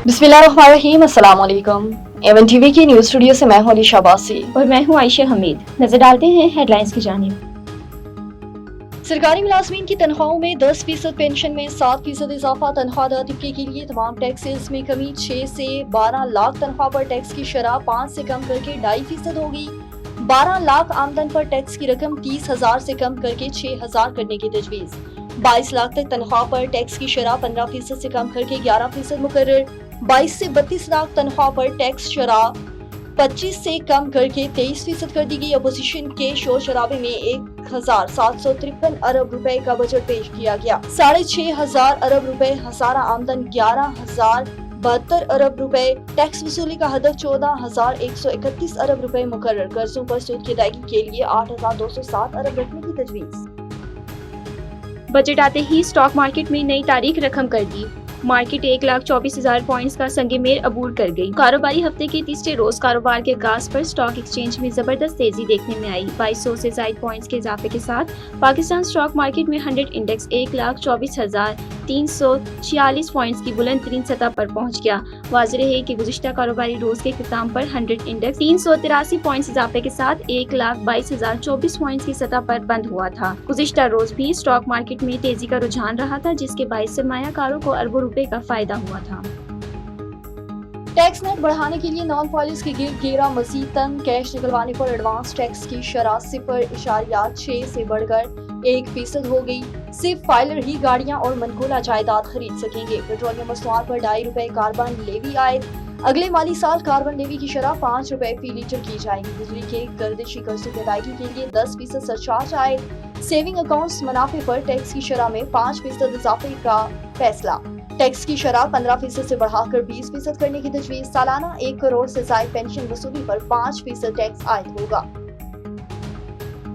बिस्मिल्लाहिर्रहमानिर्रहीम, अस्सलाम वालेकुम। एवन टीवी की न्यूज़ स्टूडियो से मैं हूं अलीशा बासी और मैं हूं आयशा हमीद। नजर डालते हैं हेडलाइंस की जानिब। सरकारी मुलाजमीन की तनख्वाहों में 10%, पेंशन में 7% इजाफा। तनख्वाहदार तबके के लिए तमाम टैक्सेस में कमी। 6 से 12 लाख तनख्वाह पर टैक्स की शरह 5 से कम करके 2.5% होगी। 12 लाख आमदन पर टैक्स की रकम 30,000 से कम करके 6,000 करने की तजवीज़। 22 लाख तक तनख्वाह पर टैक्स की शरह 15% से कम करके 11% मुकर्रर। 22 से 32 लाख तनख्वाह पर टैक्स शरह 25 से कम करके 23% कर दी गई। अपोजिशन के शोर शराबे में 1,753 अरब रुपए का बजट पेश किया गया। 6,500 अरब रुपए हसारा आमदन, 11,072 अरब रुपए टैक्स वसूली का हदफ, 14,131 अरब रुपए मुकर्रर। कर्जों पर सूद की अदायगी के लिए 8,207 अरब रखने की तजवीज़। बजट आते ही स्टॉक मार्केट में नई तारीख रकम कर दी। मार्केट 1,24,000 पॉइंट्स का संगमेर अबूर कर गई। कारोबारी हफ्ते के तीसरे रोज कारोबार के आगाज पर स्टॉक एक्सचेंज में जबरदस्त तेजी देखने में आई। 2200 से ज्यादा पॉइंट्स के इजाफे के साथ पाकिस्तान स्टॉक मार्केट में 100 इंडेक्स 1,24,346 पॉइंट्स की बुलंद तरीन सतह पर पहुंच गया। वाज़ेह है कि गुज़िश्ता कारोबारी रोज के इख्तिताम पर 100 इंडेक्स 383 पॉइंट्स इजाफे के साथ 1,22,024 पॉइंट्स की सतह पर बंद हुआ था। गुज़िश्ता रोज भी स्टॉक मार्केट में तेजी का रुझान रहा था, जिसके बाइस सरमायाकारों को अरबों रुपए का फायदा हुआ था। टैक्स नेट बढ़ाने के लिए नॉन फाइलर्स के गिर्द घेरा मजीद तंग। कैश निकलवाने पर एडवांस टैक्स की शरह 0.6 से बढ़कर 1% हो गई। सिर्फ फाइलर ही गाड़ियां और मनकूला जायदाद खरीद सकेंगे। पेट्रोलियम मसनूआत पर 2.5 रुपए कार्बन लेवी आयद। अगले माली साल कार्बन लेवी की शरह 5 रुपए फी लीटर की जाएगी। बिजली के गर्दिशी कर्जों की अदायगी के लिए 10% सरचार्ज आयद। सेविंग अकाउंट्स मुनाफे पर टैक्स की शरह में 5% इजाफे का फैसला। टैक्स की शरह 15% से बढ़ाकर 20% करने की तजवीज़। सालाना 1 करोड़ से ज्यादा पेंशन वसूली पर 5% टैक्स आयद होगा।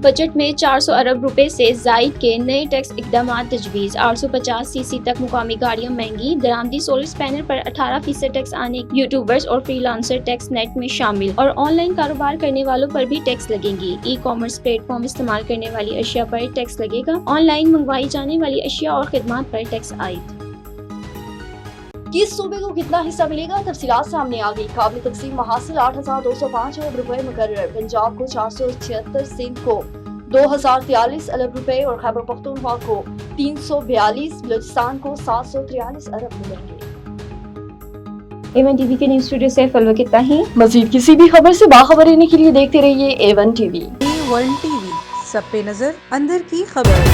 बजट में 400 अरब रुपए से जायद के नए टैक्स इकदाम तजवीज़। 850 सीसी तक मुकामी गाड़ियां महंगी। दरामदी सोलर पैनल पर 18% टैक्स आने। यूट्यूबर्स और फ्रीलांसर टैक्स नेट में शामिल। और ऑनलाइन कारोबार करने वालों पर भी टैक्स लगेंगी। ई कॉमर्स प्लेटफॉर्म इस्तेमाल करने वाली अशिया पर टैक्स लगेगा। ऑनलाइन मंगवाई जाने वाली अशिया और खिदमात पर टैक्स आयद। किस सूबे को कितना हिस्सा मिलेगा, तफसीलात सामने आ गई। काबिल तकसीम महासिल 8,205 अरब रुपए मुकर्रर। पंजाब को 476, सिंध को 2,043 अरब रुपए और खैबर पख्तूनख्वा को 342, बलूचिस्तान को 743 अरब मिलेंगे। एवन टीवी के न्यूज़ स्टूडियो से फिलहाल कितना ही। मजीद किसी भी खबर से बाखबर रहने के लिए देखते रहिए एवन टीवी। A1 TV, सब पे नजर, अंदर की खबर।